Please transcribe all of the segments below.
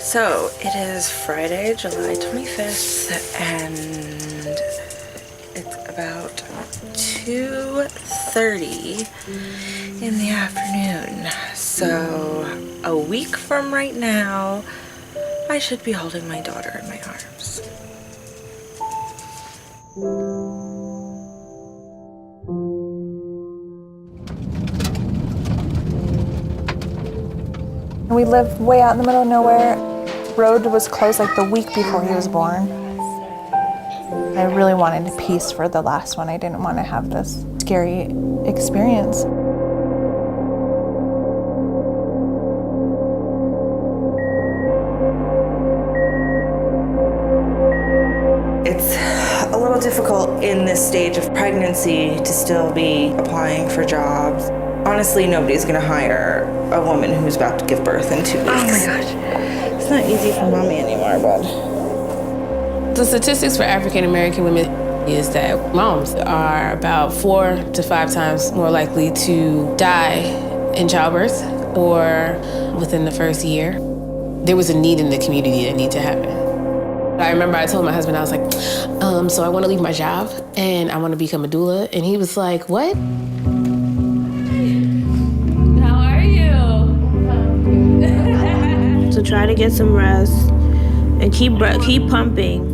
So it is Friday, July 25th, and it's about 2:30 in the afternoon. So a week from right now, I should be holding my daughter in my arms. We live way out in the middle of nowhere. Road was closed like the week before he was born. I really wanted peace for the last one. I didn't want to have this scary experience. It's a little difficult in this stage of pregnancy to still be applying for jobs. Honestly, nobody's gonna hire a woman who's about to give birth in 2 weeks. Oh my gosh. It's not easy for mommy anymore, bud. The statistics for African American women is that moms are about 4 to 5 times more likely to die in childbirth or within the first year. There was a need in the community that needed to happen. I remember I told my husband, I was like, so I want to leave my job and I want to become a doula. And he was like, what? How are you? So try to get some rest and keep pumping.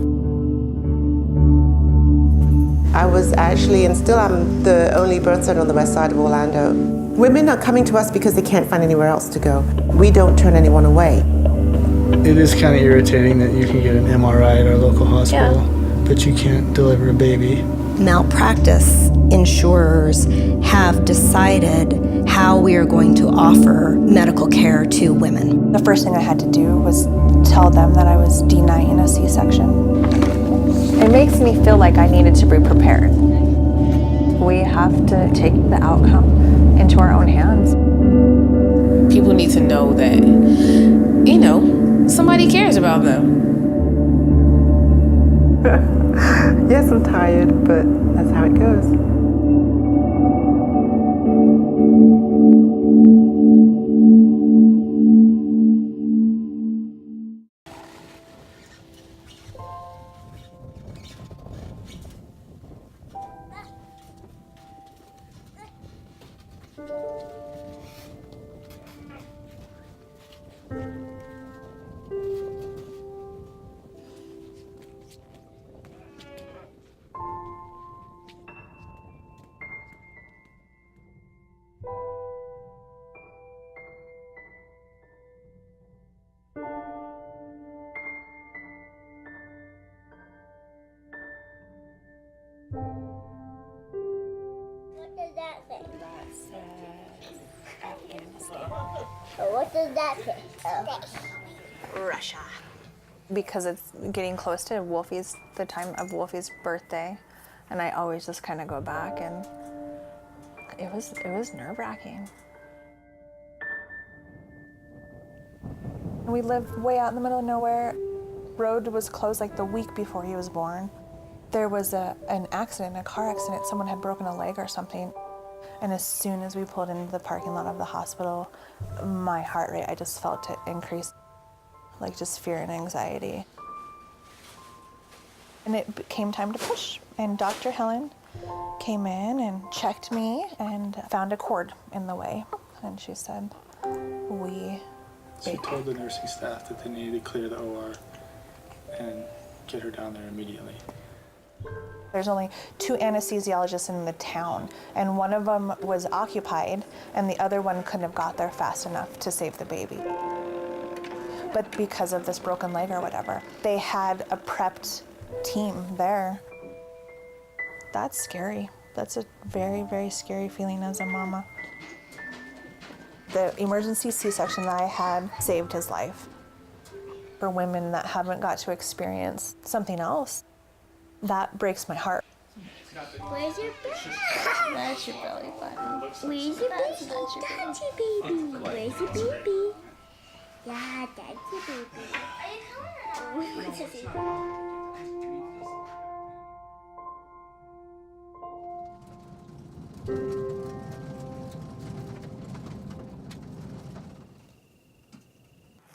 I was actually, and still am, the only birth center on the west side of Orlando. Women are coming to us because they can't find anywhere else to go. We don't turn anyone away. It is kind of irritating that you can get an MRI at our local hospital, but you can't deliver a baby. Malpractice insurers have decided how we are going to offer medical care to women. The first thing I had to do was tell them that I was denying a C-section. It makes me feel like I needed to be prepared. We have to take the outcome into our own hands. People need to know that, somebody cares about them. Yes, I'm tired, but that's how it goes. What does that say? That says Afghanistan. What does that say? Russia. Because it's getting close to the time of Wolfie's birthday, and I always just kind of go back, and it was nerve-wracking. We live way out in the middle of nowhere. Road was closed like the week before he was born. There was an accident, a car accident. Someone had broken a leg or something. And as soon as we pulled into the parking lot of the hospital, my heart rate, I just felt it increase, like just fear and anxiety. And it came time to push. And Dr. Helen came in and checked me and found a cord in the way. And she said, She told the nursing staff that they needed to clear the OR and get her down there immediately. There's only 2 anesthesiologists in the town, and one of them was occupied, and the other one couldn't have got there fast enough to save the baby. But because of this broken leg or whatever, they had a prepped team there. That's scary. That's a very, very scary feeling as a mama. The emergency C-section that I had saved his life. For women that haven't got to experience something else, that breaks my heart. Where's your belly? That's your belly button. Where's your baby? That's your baby. Where's your baby? Yeah, that's your baby.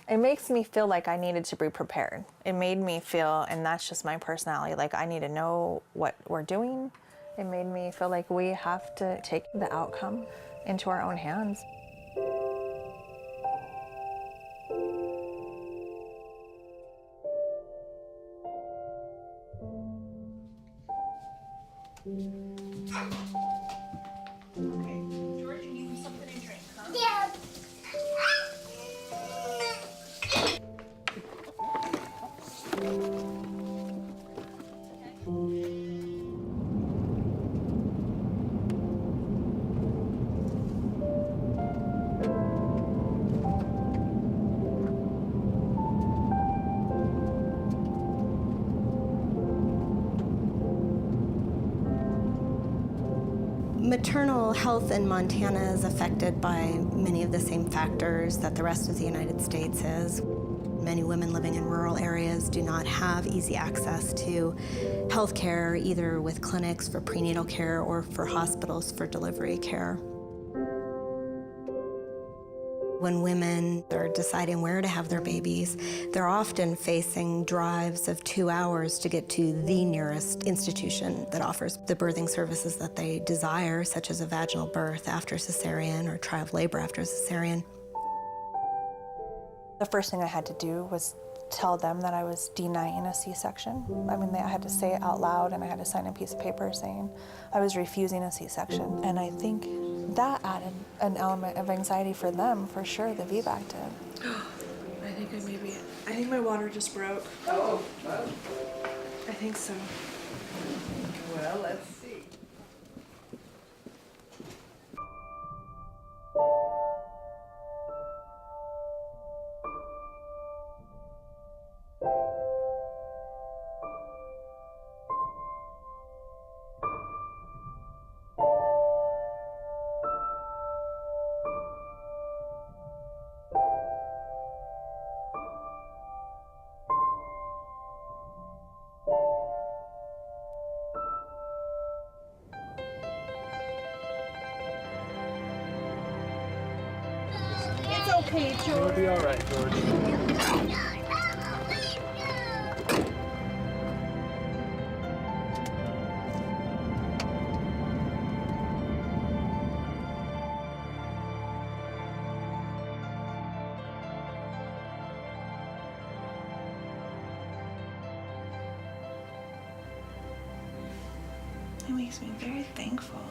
It makes me feel like I needed to be prepared. It made me feel, and that's just my personality, like I need to know what we're doing. It made me feel like we have to take the outcome into our own hands. Okay, George, you need something to drink, huh? Yeah. Maternal health in Montana is affected by many of the same factors that the rest of the United States is. Many women living in rural areas do not have easy access to health care, either with clinics for prenatal care or for hospitals for delivery care. When women are deciding where to have their babies, they're often facing drives of 2 hours to get to the nearest institution that offers the birthing services that they desire, such as a vaginal birth after cesarean or trial of labor after cesarean. The first thing I had to do was tell them that I was denying a C-section. I mean, I had to say it out loud, and I had to sign a piece of paper saying I was refusing a C-section. And I think that added an element of anxiety for them, for sure, the VBAC did. I think my water just broke. Oh. I think so. Well, let's see. It's okay, George. It'll be all right, George. It makes me very thankful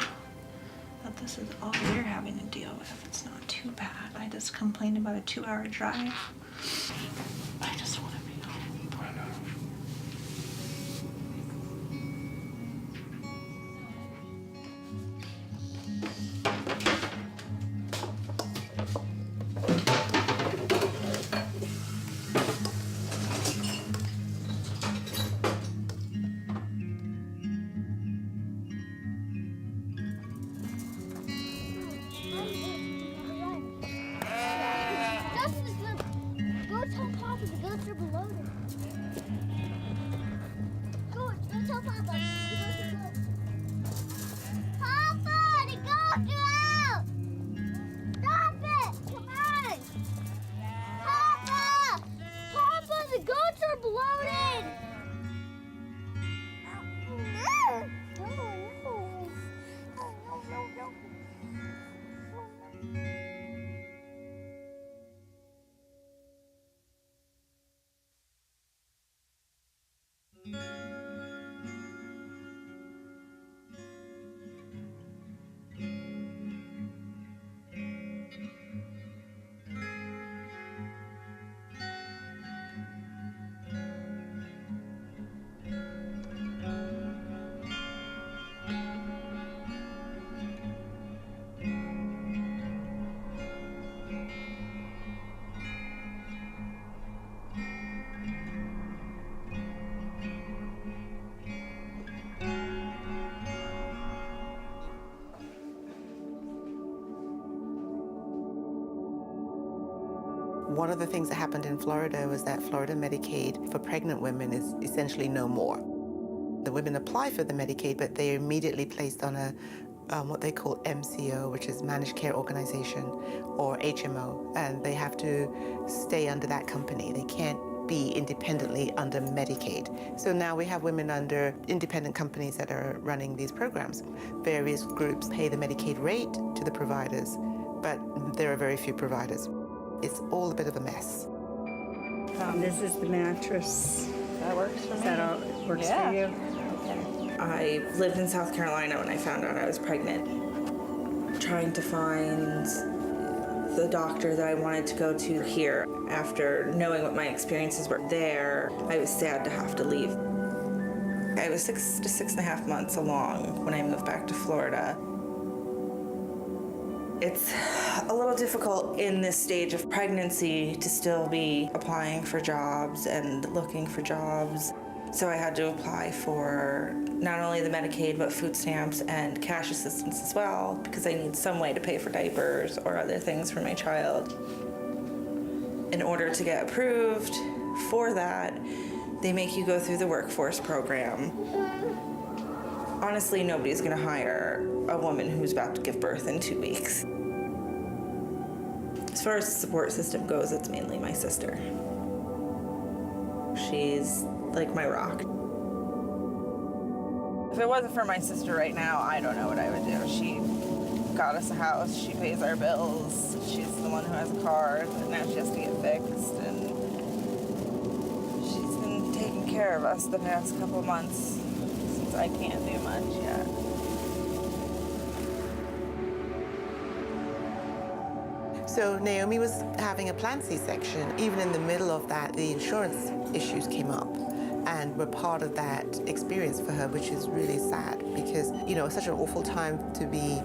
that this is all we're having to deal with. It's not too bad. I just complained about a 2-hour drive. I just want to be home. I know. Go tell Papa the goats are bloated. Go tell Papa the goats are bloated. Papa, the goats are out! Stop it! Come on! Papa! Papa, the goats are bloated! No! No. One of the things that happened in Florida was that Florida Medicaid for pregnant women is essentially no more. The women apply for the Medicaid, but they're immediately placed on a what they call MCO, which is Managed Care Organization, or HMO, and they have to stay under that company. They can't be independently under Medicaid. So now we have women under independent companies that are running these programs. Various groups pay the Medicaid rate to the providers, but there are very few providers. It's all a bit of a mess. This is the mattress. That works for me. That all works for you? Okay. I lived in South Carolina when I found out I was pregnant. Trying to find the doctor that I wanted to go to here. After knowing what my experiences were there, I was sad to have to leave. I was 6 to 6.5 months along when I moved back to Florida. It's a little difficult in this stage of pregnancy to still be applying for jobs and looking for jobs. So I had to apply for not only the Medicaid, but food stamps and cash assistance as well, because I need some way to pay for diapers or other things for my child. In order to get approved for that, they make you go through the workforce program. Honestly, nobody's gonna hire a woman who's about to give birth in 2 weeks. As far as the support system goes, it's mainly my sister. She's like my rock. If it wasn't for my sister right now, I don't know what I would do. She got us a house, she pays our bills, she's the one who has a car, and now she has to get fixed, and she's been taking care of us the past couple months since I can't do much yet. So Naomi was having a planned C-section. Even in the middle of that, the insurance issues came up and were part of that experience for her, which is really sad because, you know, it's such an awful time to be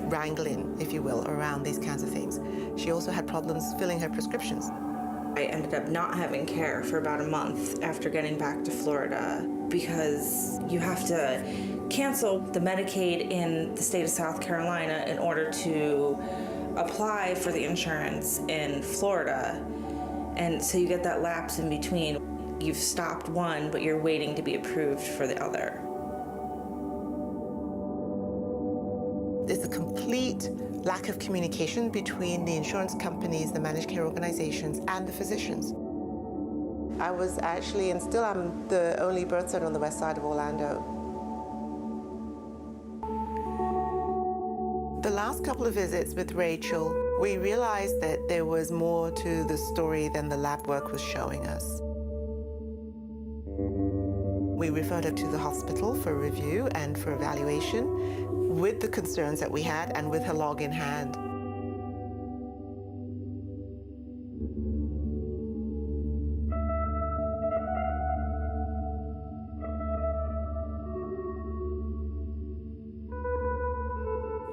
wrangling, if you will, around these kinds of things. She also had problems filling her prescriptions. I ended up not having care for about a month after getting back to Florida because you have to cancel the Medicaid in the state of South Carolina in order to apply for the insurance in Florida. And so you get that lapse in between. You've stopped one, but you're waiting to be approved for the other. There's a complete lack of communication between the insurance companies, the managed care organizations, and the physicians. I was actually, and still am, the only birth center on the west side of Orlando. The last couple of visits with Rachel, we realized that there was more to the story than the lab work was showing us. We referred her to the hospital for review and for evaluation with the concerns that we had and with her log in hand.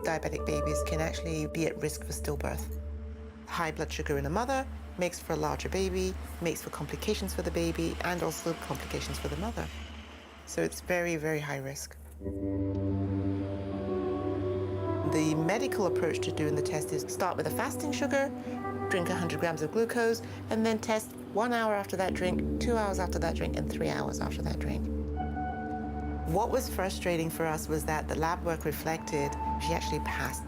Diabetic babies can actually be at risk for stillbirth. High blood sugar in a mother makes for a larger baby, makes for complications for the baby, and also complications for the mother. So it's very, very high risk. The medical approach to doing the test is start with a fasting sugar, drink 100 grams of glucose, and then test 1 hour after that drink, 2 hours after that drink, and 3 hours after that drink. What was frustrating for us was that the lab work reflected she actually passed,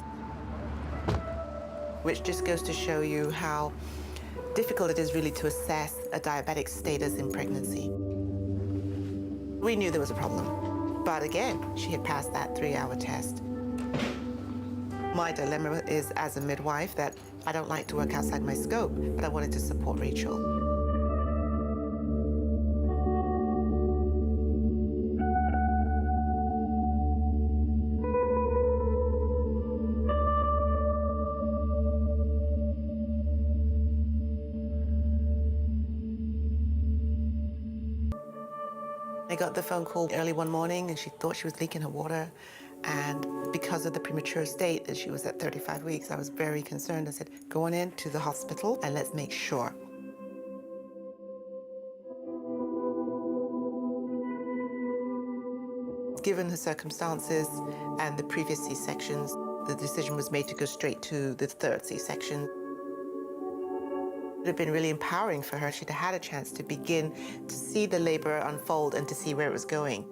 which just goes to show you how difficult it is really to assess a diabetic status in pregnancy. We knew there was a problem, but again, she had passed that 3-hour test. My dilemma is, as a midwife, that I don't like to work outside my scope, but I wanted to support Rachel. I got the phone call early one morning and she thought she was leaking her water. And because of the premature state that she was at 35 weeks, I was very concerned. I said, go on in to the hospital and let's make sure. Given the circumstances and the previous C-sections, the decision was made to go straight to the third C-section. It had been really empowering for her. She'd had a chance to begin to see the labor unfold and to see where it was going.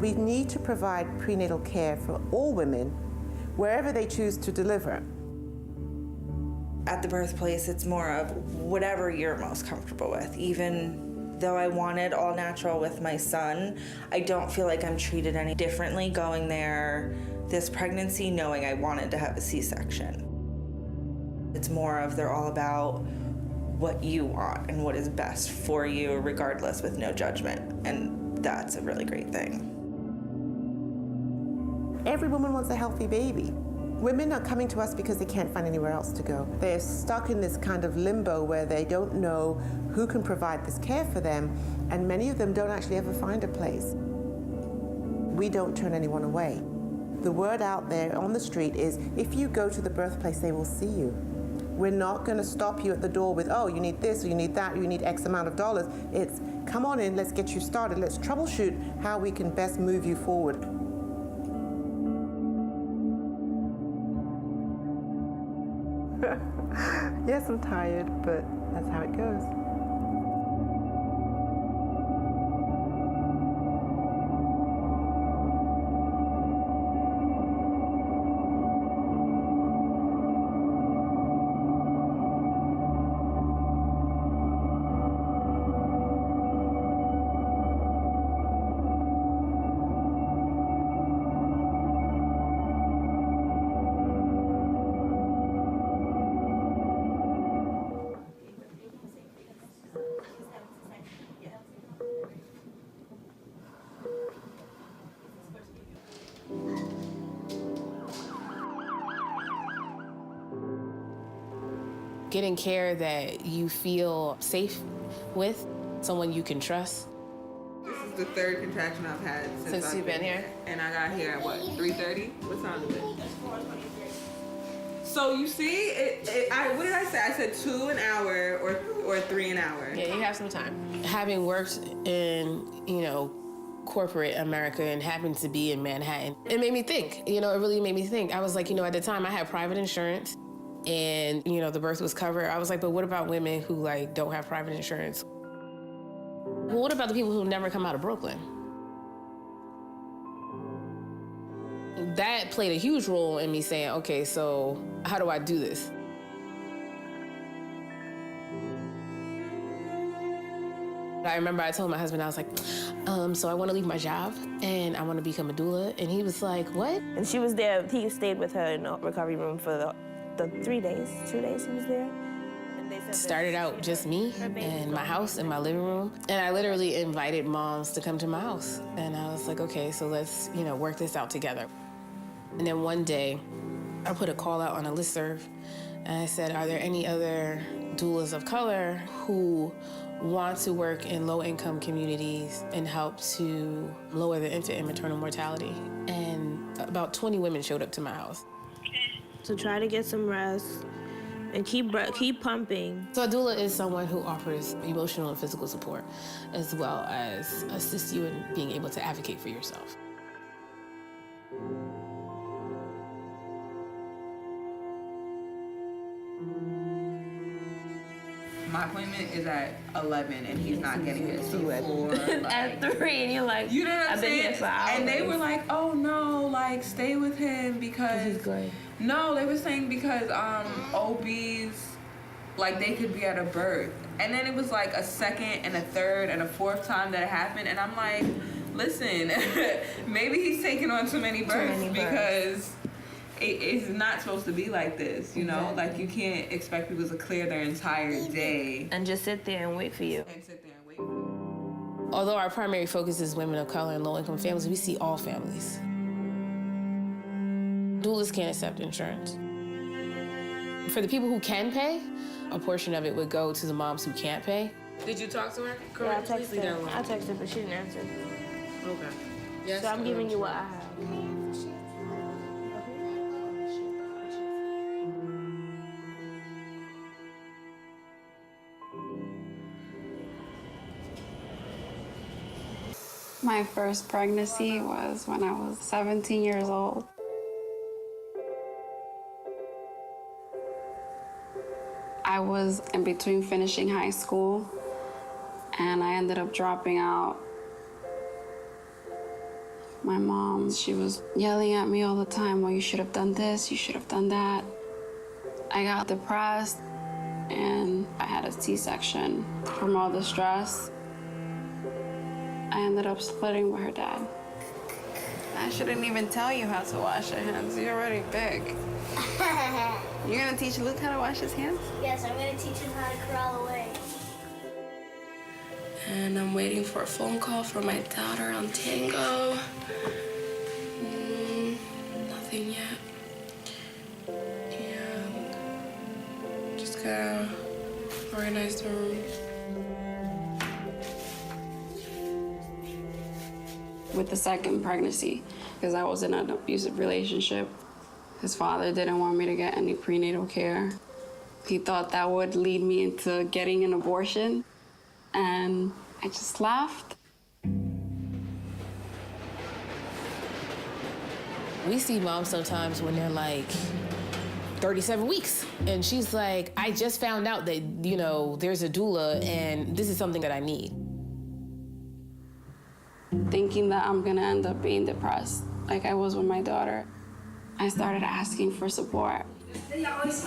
We need to provide prenatal care for all women, wherever they choose to deliver. At the birthplace, it's more of whatever you're most comfortable with. Even though I wanted all natural with my son, I don't feel like I'm treated any differently going there this pregnancy knowing I wanted to have a C-section. It's more of they're all about what you want and what is best for you regardless, with no judgment. And that's a really great thing. Every woman wants a healthy baby. Women are coming to us because they can't find anywhere else to go. They're stuck in this kind of limbo where they don't know who can provide this care for them, and many of them don't actually ever find a place. We don't turn anyone away. The word out there on the street is, if you go to the birthplace, they will see you. We're not going to stop you at the door with, oh, you need this, or you need that, or you need X amount of dollars. It's, come on in, let's get you started, let's troubleshoot how we can best move you forward. Yes, I'm tired, but that's how it goes. Getting care that you feel safe with, someone you can trust. This is the third contraction I've had since you've been here? And I got here at what, 3:30? What time is it? So you see, what did I say? I said 2 an hour or 3 an hour. Yeah, you have some time. Having worked in, corporate America and happened to be in Manhattan, it made me think, it really made me think. I was like, at the time I had private insurance and, the birth was covered. I was like, but what about women who don't have private insurance? Well, what about the people who never come out of Brooklyn? That played a huge role in me saying, okay, so how do I do this? I remember I told my husband, I was like, so I want to leave my job and I want to become a doula. And he was like, what? And she was there, he stayed with her in the recovery room for the 3 days, 2 days he was there. And they said started out just me and my house and my living room. And I literally invited moms to come to my house. And I was like, okay, so let's, work this out together. And then one day, I put a call out on a listserv. And I said, are there any other doulas of color who want to work in low-income communities and help to lower the infant and maternal mortality? And about 20 women showed up to my house. So try to get some rest and keep pumping. So a doula is someone who offers emotional and physical support, as well as assist you in being able to advocate for yourself. My appointment is at 11 and he's not getting here till 4. At 3 and you're like, you know what I'm I've been saying? here for hours. And they were like, oh no, stay with him because he's good. No, they were saying because OBs, they could be at a birth. And then it was a second and a third and a fourth time that it happened. And I'm like, listen, maybe he's taking on too many births because it's not supposed to be like this, you know? Exactly. You can't expect people to clear their entire day. And just sit there and wait for you. Although our primary focus is women of color and low-income families, we see all families. Doulas can't accept insurance. For the people who can pay, a portion of it would go to the moms who can't pay. Did you talk to her? Yeah, I texted her, but she didn't answer. Okay. Yes, so I'm giving you what I have. My first pregnancy was when I was 17 years old. I was in between finishing high school and I ended up dropping out My mom, she was yelling at me all the time, well, you should have done this, you should have done that. I got depressed, and I had a C-section from all the stress. I ended up splitting with her dad. I shouldn't even tell you how to wash your hands. You're already big. You're gonna teach Luke how to wash his hands? Yes, I'm gonna teach him how to crawl away. And I'm waiting for a phone call from my daughter on Tango. Nothing yet. And just gotta organize the room. With the second pregnancy, because I was in an abusive relationship, his father didn't want me to get any prenatal care. He thought that would lead me into getting an abortion, and I just laughed. We see moms sometimes when they're like 37 weeks. And she's like, I just found out that, you know, there's a doula and this is something that I need. Thinking that I'm gonna end up being depressed, like I was with my daughter, I started asking for support.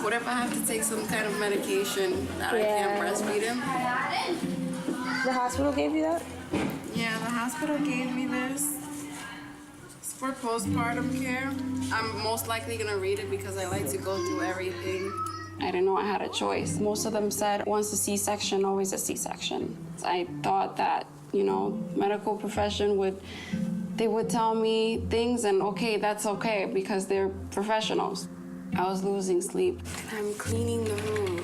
What if I have to take some kind of medication that I can't breastfeed him? The hospital gave you that? Yeah, the hospital gave me this. It's for postpartum care. I'm most likely gonna read it because I like to go through everything. I didn't know I had a choice. Most of them said, once a C-section, always a C-section. I thought that, you know, medical profession would tell me things and okay, that's okay because they're professionals. I was losing sleep. I'm cleaning the room.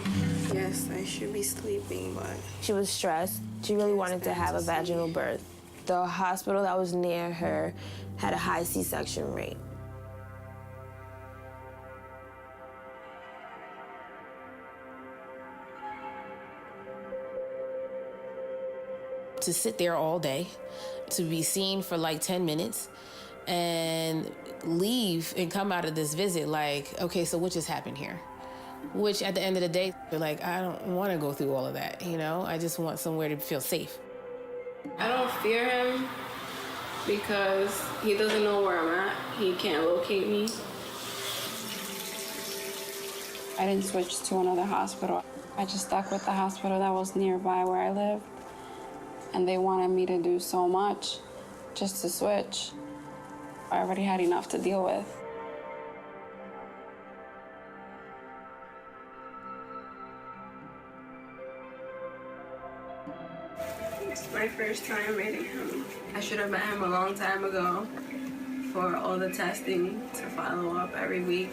Yes, I should be sleeping, but... She was stressed. She really wanted to have a vaginal birth. The hospital that was near her had a high C-section rate. To sit there all day, to be seen for like 10 minutes, and leave and come out of this visit like, okay, so what just happened here? Which at the end of the day, they're like, I don't want to go through all of that, you know? I just want somewhere to feel safe. I don't fear him because he doesn't know where I'm at. He can't locate me. I didn't switch to another hospital. I just stuck with the hospital that was nearby where I live. And they wanted me to do so much just to switch. I already had enough to deal with. It's my first time meeting him. I should have met him a long time ago for all the testing to follow up every week.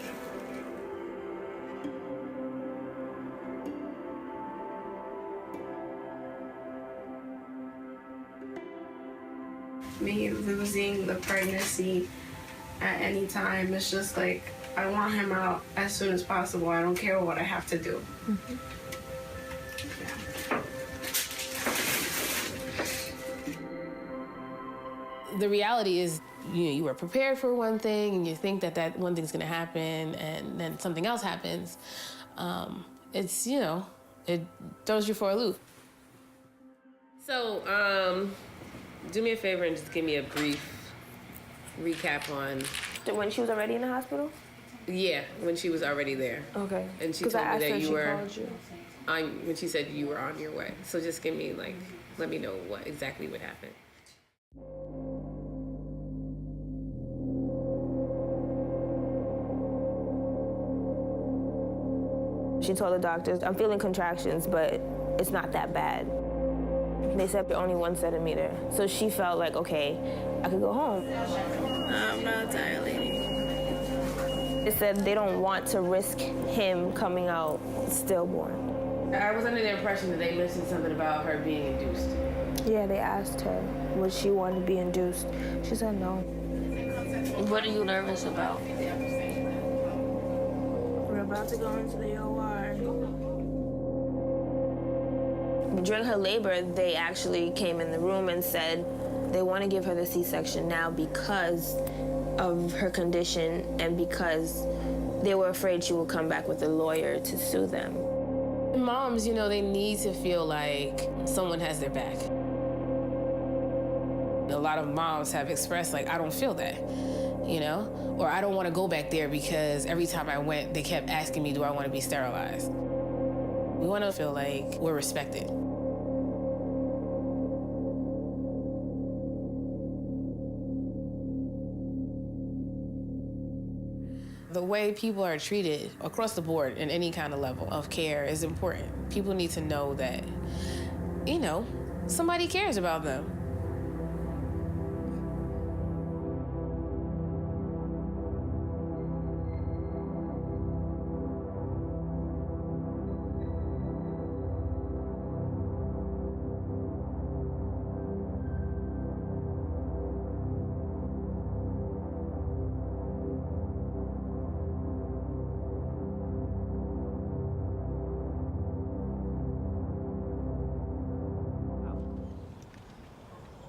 Me losing the pregnancy at any time, it's just like, I want him out as soon as possible. I don't care what I have to do. Mm-hmm. Yeah. The reality is, you know, you were prepared for one thing and you think that that one thing's gonna happen and then something else happens. It's, you know, it throws you for a loop. So, do me a favor and just give me a brief recap on... When she was already in the hospital? Yeah, when she was already there. Okay. And she told me that you were... Called you. When she said you were on your way. So just give me, like, let me know what exactly would happen. She told the doctors, I'm feeling contractions, but it's not that bad. They said they're only 1 centimeter. So she felt like, okay, I could go home. I'm not dilating. They said they don't want to risk him coming out stillborn. I was under the impression that they mentioned something about her being induced. Yeah, they asked her, would she want to be induced? She said no. What are you nervous about? We're about to go into the OR. During her labor, they actually came in the room and said they want to give her the C-section now because of her condition and because they were afraid she would come back with a lawyer to sue them. Moms, you know, they need to feel like someone has their back. A lot of moms have expressed, like, I don't feel that, you know? Or I don't want to go back there because every time I went, they kept asking me, do I want to be sterilized? We want to feel like we're respected. The way people are treated across the board in any kind of level of care is important. People need to know that, you know, somebody cares about them.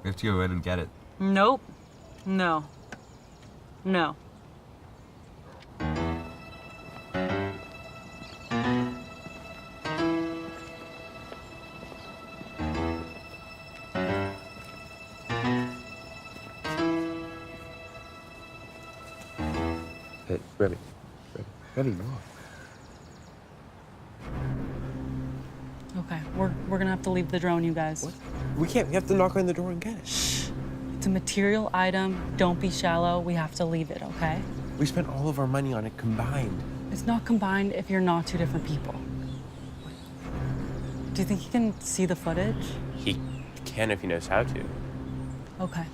We have to go in and get it. Nope. No. No. Hey, Remy. Remy, no. Okay, we're gonna have to leave the drone, you guys. What? We can't. We have to knock on the door and get it. Shh. It's a material item. Don't be shallow. We have to leave it, okay? We spent all of our money on it combined. It's not combined if you're not two different people. Do you think he can see the footage? He can if he knows how to. Okay.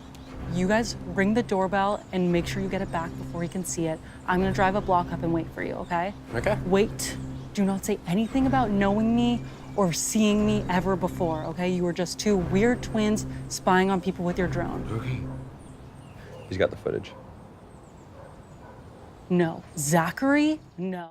You guys ring the doorbell and make sure you get it back before he can see it. I'm gonna drive a block up and wait for you, okay? Okay. Wait. Do not say anything about knowing me or seeing me ever before, okay? You were just two weird twins spying on people with your drone. Okay. He's got the footage. No. Zachary? No.